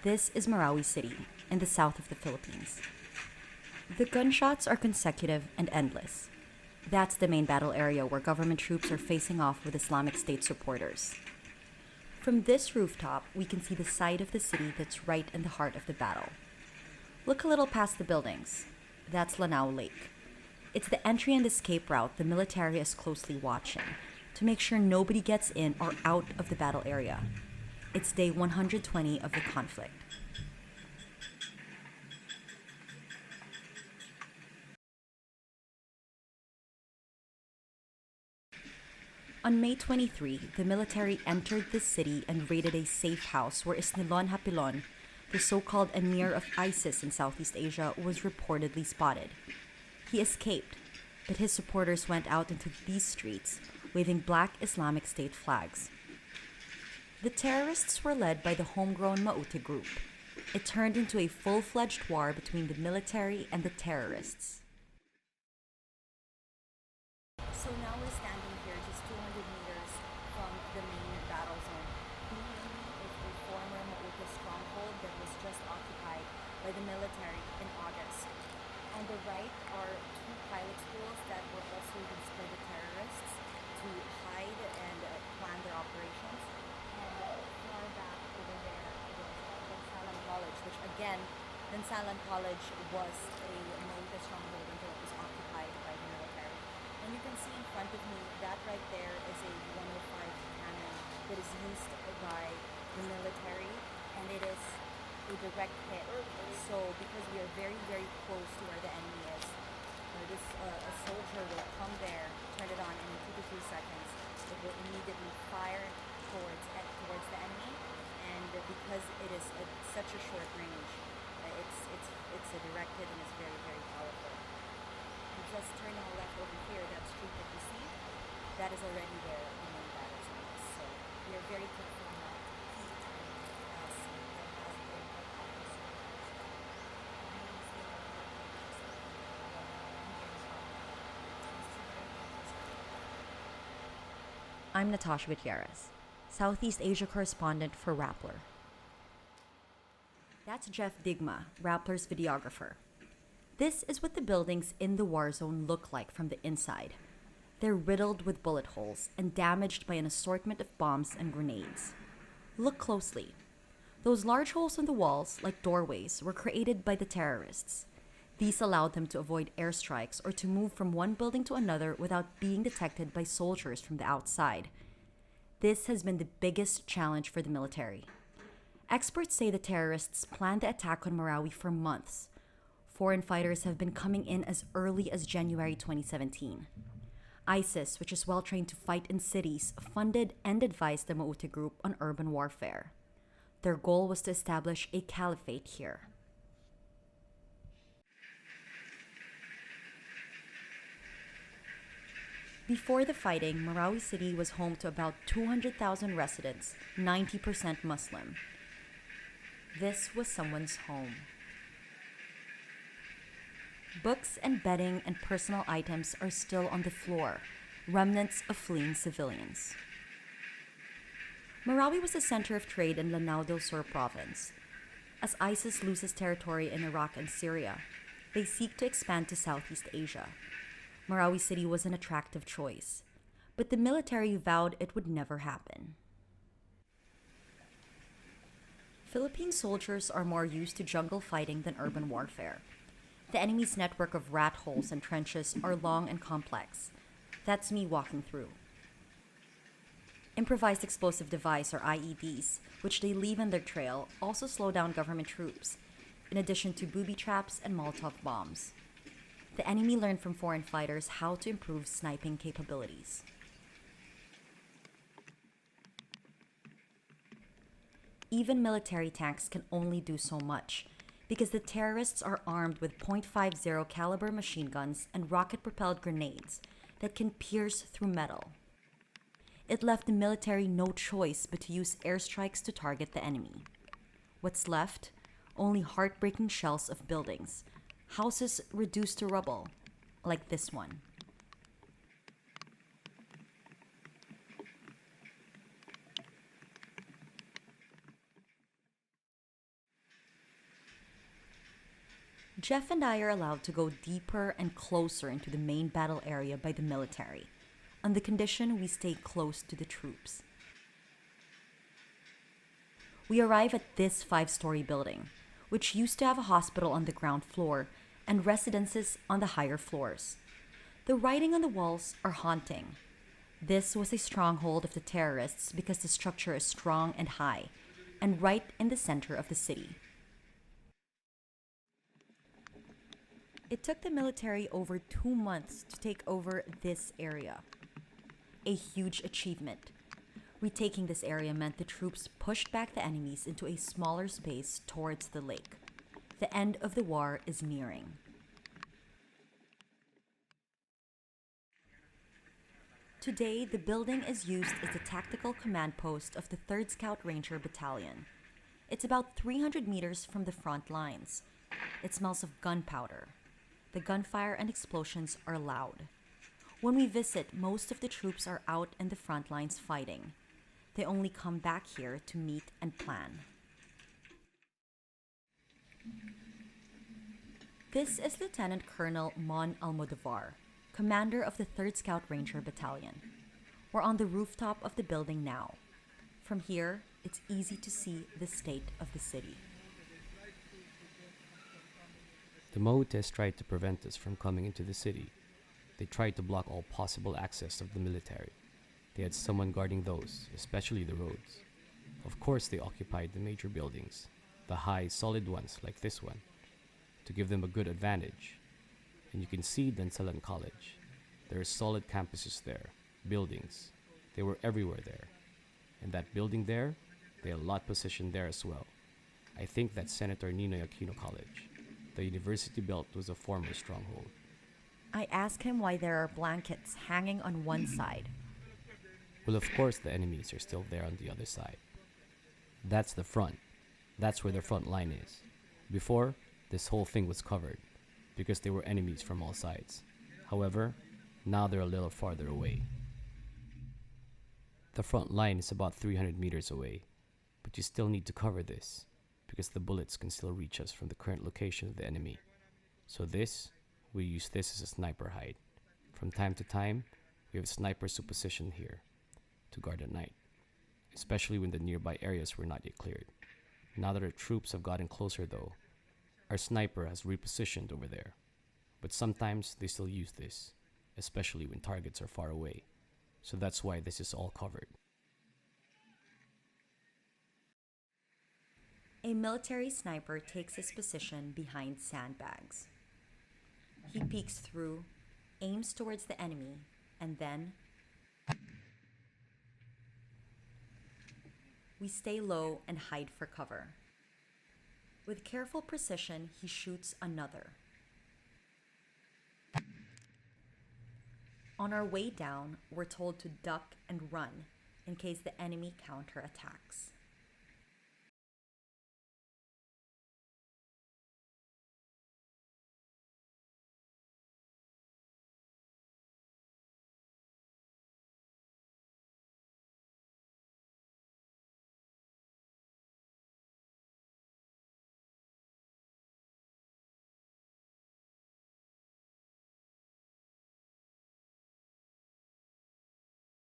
This is Marawi City, in the south of the Philippines. The gunshots are consecutive and endless. That's the main battle area where government troops are facing off with Islamic State supporters. From this rooftop, we can see the side of the city that's right in the heart of the battle. Look a little past the buildings. That's Lanao Lake. It's the entry and escape route the military is closely watching to make sure nobody gets in or out of the battle area. It's day 120 of the conflict. On May 23, the military entered the city and raided a safe house where Isnilon Hapilon, the so-called emir of ISIS in Southeast Asia, was reportedly spotted. He escaped, but his supporters went out into these streets, waving black Islamic State flags. The terrorists were led by the homegrown Maute group. It turned into a full-fledged war between the military and the terrorists. So now we're standing here just 200 meters from the main battle zone. Behind me is a former Maute stronghold that was just occupied by the military in August. On the right are two pilot schools that were also used by the terrorists to hide and plan their operations. And far back over there is Bansalan College, which again, Bansalan College was a Maute stronghold until it was occupied by the military. And you can see in front of me, that right there is a 105 cannon that is used by the military, and it is a direct hit. So because we are very, very close to where the enemy is, a soldier will come there, turn it on, and in 2 to 3 seconds, it will immediately fire towards the enemy. And because it is such a short range, it's a direct hit and it's very, very powerful. Just turning left over here, that street that you see, that is already where the main battle zone is. So we are very careful not to peek as there has been I'm Natasha Gutierrez, Southeast Asia correspondent for Rappler. That's Jeff Digma, Rappler's videographer. This is what the buildings in the war zone look like from the inside. They're riddled with bullet holes and damaged by an assortment of bombs and grenades. Look closely. Those large holes in the walls, like doorways, were created by the terrorists. These allowed them to avoid airstrikes or to move from one building to another without being detected by soldiers from the outside. This has been the biggest challenge for the military. Experts say the terrorists planned the attack on Marawi for months. Foreign fighters have been coming in as early as January 2017. ISIS, which is well trained to fight in cities, funded and advised the Maute group on urban warfare. Their goal was to establish a caliphate here. Before the fighting, Marawi City was home to about 200,000 residents, 90% Muslim. This was someone's home. Books and bedding and personal items are still on the floor, remnants of fleeing civilians. Marawi was the center of trade in Lanao del Sur province. As ISIS loses territory in Iraq and Syria, they seek to expand to Southeast Asia. Marawi City was an attractive choice, but the military vowed it would never happen. Philippine soldiers are more used to jungle fighting than urban warfare. The enemy's network of rat holes and trenches are long and complex. That's me walking through. Improvised explosive device, or IEDs, which they leave in their trail, also slow down government troops, in addition to booby traps and Molotov bombs. The enemy learned from foreign fighters how to improve sniping capabilities. Even military tanks can only do so much, because the terrorists are armed with .50 caliber machine guns and rocket-propelled grenades that can pierce through metal. It left the military no choice but to use airstrikes to target the enemy. What's left? Only heartbreaking shells of buildings, houses reduced to rubble, like this one. Jeff and I are allowed to go deeper and closer into the main battle area by the military, on the condition we stay close to the troops. We arrive at this 5-story building, which used to have a hospital on the ground floor and residences on the higher floors. The writing on the walls are haunting. This was a stronghold of the terrorists because the structure is strong and high, and right in the center of the city. It took the military over 2 months to take over this area. A huge achievement. Retaking this area meant the troops pushed back the enemies into a smaller space towards the lake. The end of the war is nearing. Today, the building is used as the tactical command post of the 3rd Scout Ranger Battalion. It's about 300 meters from the front lines. It smells of gunpowder. The gunfire and explosions are loud. When we visit, most of the troops are out in the front lines fighting. They only come back here to meet and plan. This is Lieutenant Colonel Mon Almodovar, commander of the 3rd Scout Ranger Battalion. We're on the rooftop of the building now. From here, it's easy to see the state of the city. The Mautes tried to prevent us from coming into the city. They tried to block all possible access of the military. They had someone guarding those, especially the roads. Of course, they occupied the major buildings, the high, solid ones like this one, to give them a good advantage. And you can see Dansalan College. There are solid campuses there, buildings. They were everywhere there. And that building there, they had a lot positioned there as well. I think that's Senator Ninoy Aquino College. The university belt was a former stronghold. I ask him why there are blankets hanging on one side. Well, of course the enemies are still there on the other side. That's the front. That's where the front line is. Before, this whole thing was covered, because there were enemies from all sides. However, now they're a little farther away. The front line is about 300 meters away, but you still need to cover this, because the bullets can still reach us from the current location of the enemy. So we use this as a sniper hide. From time to time, we have snipers who position here to guard at night, especially when the nearby areas were not yet cleared. Now that our troops have gotten closer though, our sniper has repositioned over there. But sometimes they still use this, especially when targets are far away. So that's why this is all covered. A military sniper takes his position behind sandbags. He peeks through, aims towards the enemy, and then we stay low and hide for cover. With careful precision, he shoots another. On our way down, we're told to duck and run in case the enemy counterattacks.